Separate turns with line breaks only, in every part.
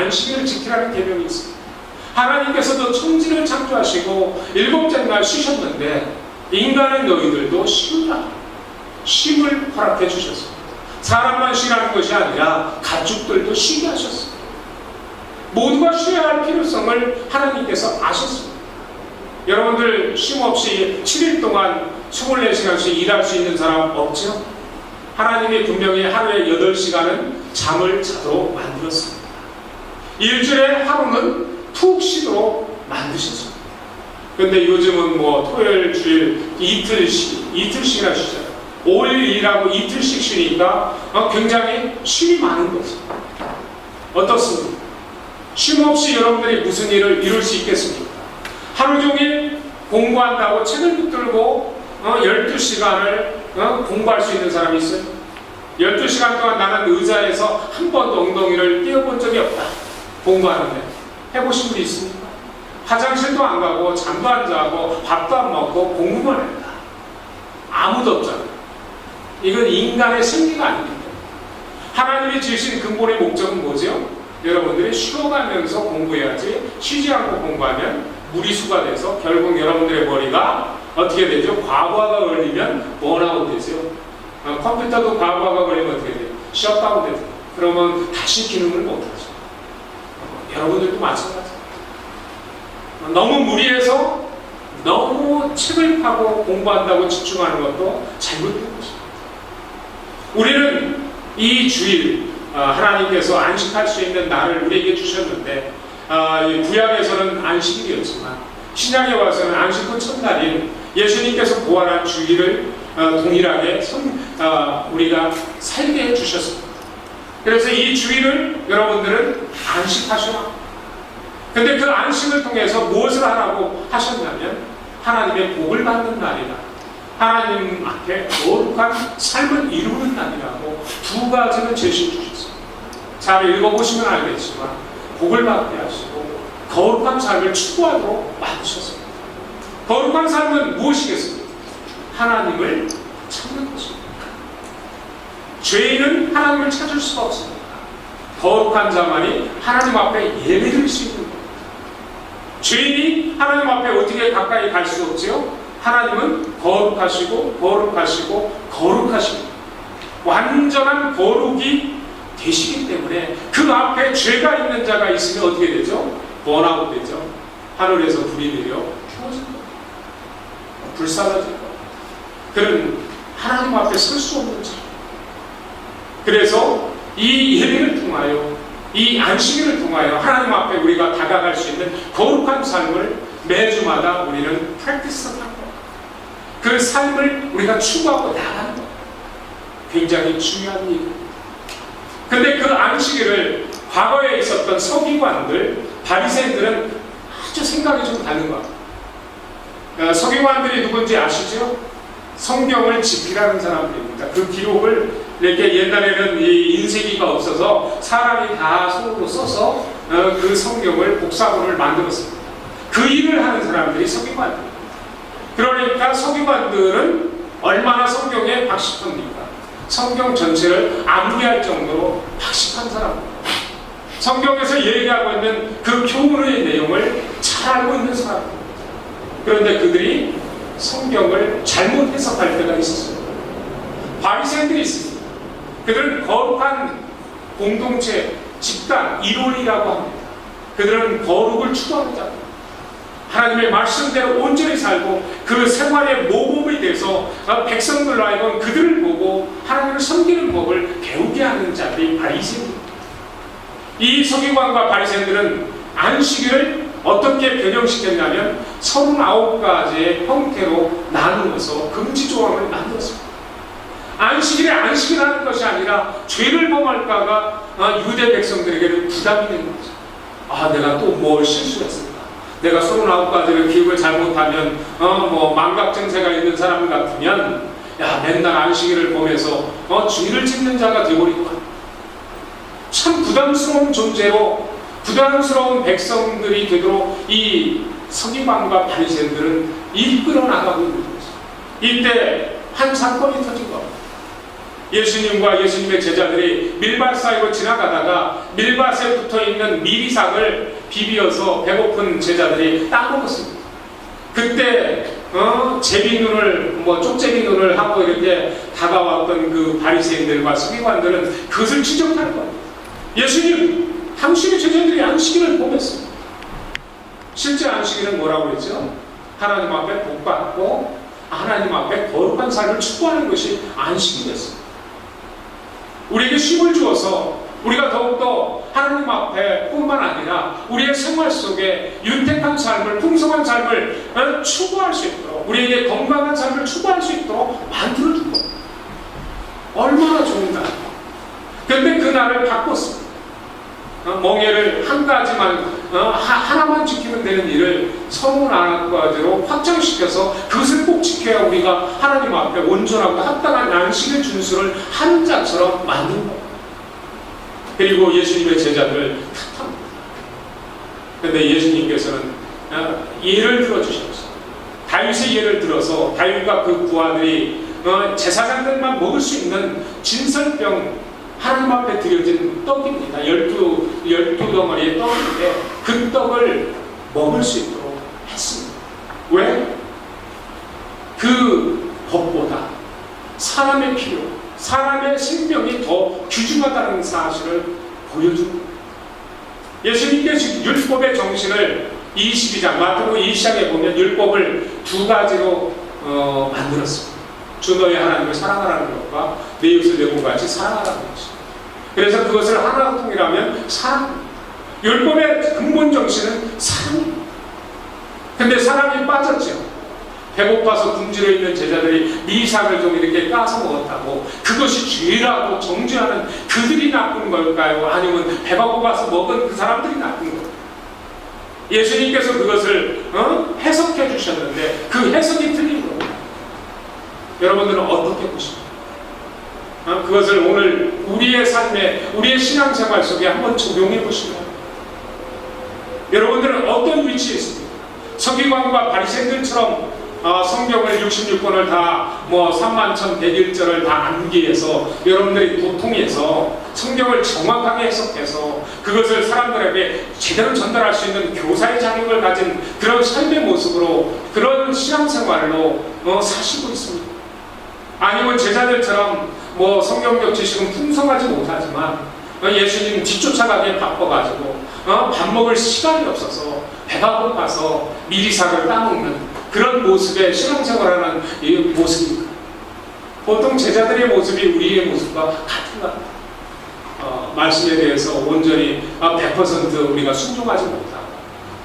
안식일을 지키라는 계명이 있습니다. 하나님께서도 천지를 창조하시고 일곱째 날 쉬셨는데 인간의 너희들도 쉬라, 쉼을 허락해 주셨습니다. 사람만 쉬라는 것이 아니라 가축들도 쉬게 하셨습니다. 모두가 쉬어야 할 필요성을 하나님께서 아셨습니다. 여러분들 쉼 없이 7일 동안 24시간씩 일할 수 있는 사람 없죠? 하나님이 분명히 하루에 8시간은 잠을 자도록 만들었습니다. 일주일에 하루는 푹 쉬도록 만드셨습니다. 근데 요즘은 뭐 토요일, 주일 이틀씩이나 쉬잖아요. 5일 일하고 이틀씩 쉬니까 굉장히 쉼이 많은 거죠. 어떻습니까? 쉼 없이 여러분들이 무슨 일을 이룰 수 있겠습니까? 하루 종일 공부한다고 책을 붙들고 12시간을 공부할 수 있는 사람이 있어요? 12시간 동안 나는 의자에서 한 번도 엉덩이를 띄워본 적이 없다. 공부하는데. 해보신 분이 있습니까? 화장실도 안 가고 잠도 안 자고 밥도 안 먹고 공부만 했다. 아무도 없잖아요. 이건 인간의 생리가 아닙니다. 하나님이 지으신 근본의 목적은 뭐죠? 여러분들이 쉬어가면서 공부해야지, 쉬지 않고 공부하면 무리수가 돼서 결국 여러분들의 머리가 어떻게 되죠? 과부하가 걸리면 번아웃 되죠. 컴퓨터도 과부하가 걸리면 어떻게 돼요? 셧다운 되죠. 그러면 다시 기능을 못하죠. 여러분들도 마찬가지입니다. 너무 무리해서 너무 책을 파고 공부한다고 집중하는 것도 잘못된 것입니다. 우리는 이 주일 하나님께서 안식할 수 있는 날을 우리에게 주셨는데 구약에서는 안식일이었지만 신약에 와서는 안식 후 첫날인 예수님께서 부활한 주일을 동일하게 우리가 살게 해주셨습니다. 그래서 이 주일을 여러분들은 안식하셔라. 근데 그 안식을 통해서 무엇을 하라고 하셨냐면 하나님의 복을 받는 날이다, 하나님 앞에 거룩한 삶을 이루는 날이라고 두 가지를 제시해 주셨습니다. 잘 읽어보시면 알겠지만 복을 받게 하시고 거룩한 삶을 추구하도록 만드셨습니다. 거룩한 삶은 무엇이겠습니까? 하나님을 찾는 것입니다. 죄인은 하나님을 찾을 수가 없습니다. 거룩한 자만이 하나님 앞에 예배드릴 수 있는 겁니다. 죄인이 하나님 앞에 어떻게 가까이 갈 수 없지요? 하나님은 거룩하시고 거룩하시고 거룩하십니다. 완전한 거룩이 되시기 때문에 그 앞에 죄가 있는 자가 있으면 어떻게 되죠? 번아웃 되죠. 하늘에서 불이 내려 태워질 겁니다. 불사라질 겁니다. 그는 하나님 앞에 설 수 없는 자. 그래서 이 예배를 통하여, 이 안식일을 통하여 하나님 앞에 우리가 다가갈 수 있는 거룩한 삶을 매주마다 우리는 프랙티스하는 거예요. 그 삶을 우리가 추구하고 나가는 거예요. 굉장히 중요한 일입니다. 근데 그 안식일을 과거에 있었던 서기관들, 바리새인들은 아주 생각이 좀 다른 것 같아요. 서기관들이 누군지 아시죠? 성경을 집필하는 사람들입니다. 그 기록을 이렇게 옛날에는 이 인쇄기가 없어서 사람이 다 손으로 써서 그 성경을 복사본을 만들었습니다. 그 일을 하는 사람들이 서기관들입니다. 그러니까 서기관들은 얼마나 성경에 박식합니까? 성경 전체를 암기할 정도로 박식한 사람입니다. 성경에서 얘기하고 있는 그 교훈의 내용을 잘 알고 있는 사람입니다. 그런데 그들이 성경을 잘못 해석할 때가 있었습니다. 바리새인들이 있습니다. 그들은 거룩한 공동체, 집단, 이론이라고 합니다. 그들은 거룩을 추구하는 자입니다. 하나님의 말씀대로 온전히 살고 그 생활의 모범이 돼서 백성들로 하여금 그들을 보고 하나님을 섬기는 법을 배우게 하는 자들이 바리새인입니다. 이 서기관과 바리새인들은 안식일을 어떻게 변형시켰냐면 39가지의 형태로 나누어서 금지 조항을 만들었습니다. 안식일에 안식을 하는 것이 아니라 죄를 범할까가 유대 백성들에게는 부담이 되는 거죠. 내가 또 뭘 실수했을까? 내가 39가지를 기억을 잘못하면 망각 증세가 있는 사람 같으면 맨날 안식일을 보면서 주의를 짓는 자가 되어버릴 것 같아요. 참 부담스러운 존재로 부담스러운 백성들이 되도록 이 서기관과 바리새인들은 이끌어 나가고 있는 거죠. 이때 한 사건이 터진 겁니다. 예수님과 예수님의 제자들이 밀밭 사이로 지나가다가 밀밭에 붙어있는 미리삭을 비비어서 배고픈 제자들이 따먹었습니다. 그때 제비 눈을 쪽제비 눈을 하고 이렇게 다가왔던 그 바리새인들과 서기관들은 그것을 지적하는 거예요. 예수님, 당신의 제자들이 안식일을 범했습니다. 실제 안식일은 뭐라고 그랬죠? 하나님 앞에 복받고 하나님 앞에 거룩한 삶을 추구하는 것이 안식이 됐습니다. 우리에게 쉼을 주어서 우리가 더욱더 하나님 앞에 뿐만 아니라 우리의 생활 속에 윤택한 삶을, 풍성한 삶을 추구할 수 있도록, 우리에게 건강한 삶을 추구할 수 있도록 만들어준 겁니다. 얼마나 좋은 날. 그런데 그 날을 바꿨습니다. 멍에를 한 가지만, 하나만 지키면 되는 일을 서문 안과대로 확장시켜서 그것을 꼭 지켜야 우리가 하나님 앞에 온전하고 합당한 안식의 준수를 하는 자처럼 만든 겁니다. 그리고 예수님의 제자들을 탓합니다. 그런데 예수님께서는 예를 들어주셨어요. 다윗의 예를 들어서 다윗과 그 부하들이 제사장들만 먹을 수 있는 진설병, 하나님 앞에 드려진 떡입니다. 12덩어리의 떡인데 그 떡을 먹을 수 있도록 했습니다. 왜? 그 법보다 사람의 필요, 사람의 생명이 더 귀중하다는 사실을 보여줍니다. 예수님께서 율법의 정신을 22장, 마태복음 2장에 보면 율법을 두 가지로 만들었습니다. 주 너의 하나님을 사랑하라는 것과 내 이웃을 내 몸같이 사랑하라는 것입니다. 그래서 그것을 하나로 통일하면 사랑입니다. 율법의 근본 정신은 사랑입니다. 근데 사랑이 빠졌죠. 배고파서 굶주려 있는 제자들이 미삭을 좀 이렇게 까서 먹었다고 그것이 죄라고 정죄하는 그들이 나쁜 걸까요? 아니면 배가 고파서 먹은 그 사람들이 나쁜 걸까요? 예수님께서 그것을 해석해 주셨는데 그 해석이 틀린 거예요. 여러분들은 어떻게 보십니까? 그것을 오늘 우리의 삶에, 우리의 신앙생활 속에 한번 적용해 보시면 여러분들은 어떤 위치에 있습니까? 서기관과 바리새인들처럼 성경을 66권을 다 31,101절을 다 암기해서 여러분들이 도통해서 성경을 정확하게 해석해서 그것을 사람들에게 제대로 전달할 수 있는 교사의 자격을 가진 그런 삶의 모습으로 그런 신앙생활로 사시고 있습니다. 아니면 제자들처럼 성경적 지식은 풍성하지 못하지만 예수님 뒤쫓아가기에 바빠가지고 밥 먹을 시간이 없어서 배가 고파서 미리삭을 따먹는 그런 모습의 신앙생활하는 이 모습입니다. 보통 제자들의 모습이 우리의 모습과 같은 것 같아요. 말씀에 대해서 온전히 100% 우리가 순종하지 못하고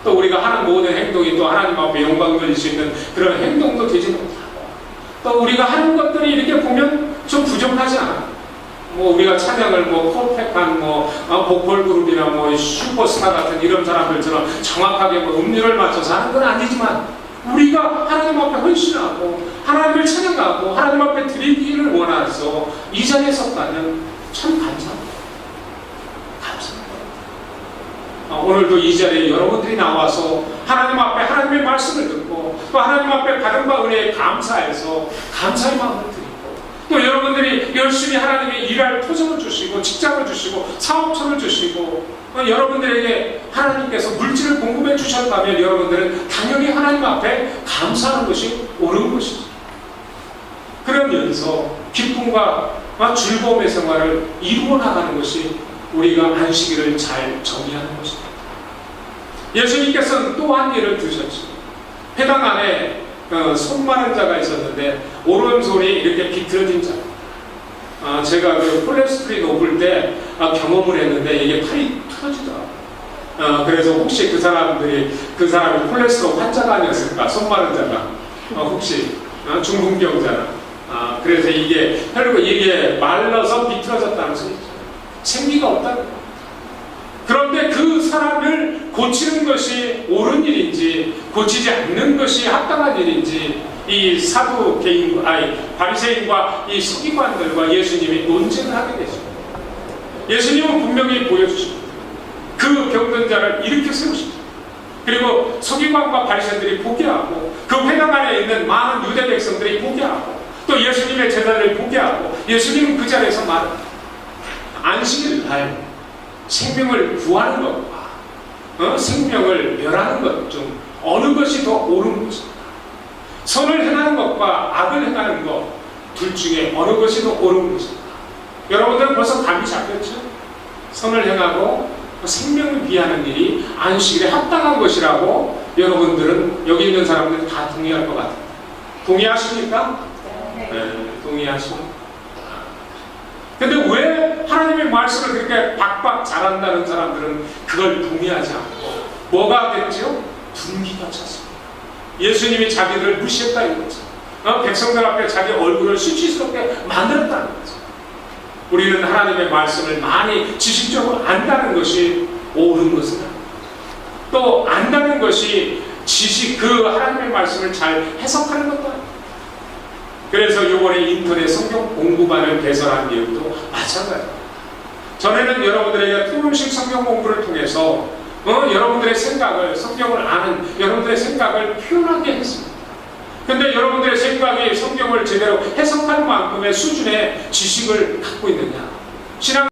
또 우리가 하는 모든 행동이 또 하나님 앞에 영광 돌릴 수 있는 그런 행동도 되지 못하고 또 우리가 하는 것들이 이렇게 보면 좀 부족하지 않아요. 우리가 찬양을 퍼펙트한 보컬 그룹이나 슈퍼스타 같은 이런 사람들처럼 정확하게 음률을 맞춰서 하는 건 아니지만 우리가 하나님 앞에 헌신하고 하나님을 찬양하고 하나님 앞에 드리기를 원해서 이 자리에 섰다면 참 감사합니다. 오늘도 이 자리에 여러분들이 나와서 하나님 앞에 하나님의 말씀을 듣고 또 하나님 앞에 받은 바 은혜에 감사해서 감사의 마음을 드리고 또 여러분들이 열심히 하나님의 일할 토성을 주시고 직장을 주시고 사업처를 주시고 여러분들에게 하나님께서 물질을 공급해 주셨다면 여러분들은 당연히 하나님 앞에 감사하는 것이 옳은 것이죠. 그러면서 기쁨과 즐거움의 생활을 이루어 나가는 것이 우리가 안식일을 잘 정의하는 것입니다. 예수님께서는 또 한 예를 드셨죠. 회당 안에 손 마른 자가 있었는데 오른손이 이렇게 비틀어진 자. 제가 그 콜레스테롤이 높을 때 경험을 했는데 이게 팔이 틀어지더라고요. 그래서 혹시 그 사람이 콜레스테롤 환자가 아니었을까? 손 마른 자가 혹시 중풍병자나. 그래서 이게 말라서 비틀어졌다는 소리죠. 생기가 없다는 거예요. 그런데 그 사람을 고치는 것이 옳은 일인지 고치지 않는 것이 합당한 일인지 이 바리새인과 이 서기관들과 예수님이 논쟁을 하게 되죠. 예수님은 분명히 보여주십니다. 그 병든 자를 일으켜 세우십니다. 그리고 서기관과 바리새인들이 포기하고 그 회당 안에 있는 많은 유대 백성들이 포기하고 또 예수님의 제자들을 보게 하고 예수님은 그 자리에서 말합니다. 안식일 날 생명을 구하는 것과 생명을 멸하는 것 중 어느 것이 더 옳은 것입니까? 선을 행하는 것과 악을 행하는 것 둘 중에 어느 것이 더 옳은 것입니까? 여러분들은 벌써 감이 잡혔죠? 선을 행하고 생명을 비하는 일이 안식일에 합당한 것이라고 여러분들은 여기 있는 사람들은 다 동의할 것 같아요. 동의하십니까? 네, 동의하십니까? 근데 왜 하나님의 말씀을 그렇게 박박 잘한다는 사람들은 그걸 동의하지 않고 뭐가 됐죠? 분기가 찼습니다. 예수님이 자기를 무시했다 이거죠. 백성들 앞에 자기 얼굴을 수치스럽게 만들었다는 거죠. 우리는 하나님의 말씀을 많이 지식적으로 안다는 것이 옳은 것은 아닙니다. 또 안다는 것이 그 하나님의 말씀을 잘 해석하는 것도 아닙니다. 그래서 이번에 인터넷 성경 공부반을 개설한 이유도 마찬가지입니다. 전에는 여러분들에게 토론식 성경 공부를 통해서 여러분들의 생각을, 성경을 아는 여러분들의 생각을 표현하게 했습니다. 근데 여러분들의 생각이 성경을 제대로 해석할 만큼의 수준의 지식을 갖고 있느냐? 신앙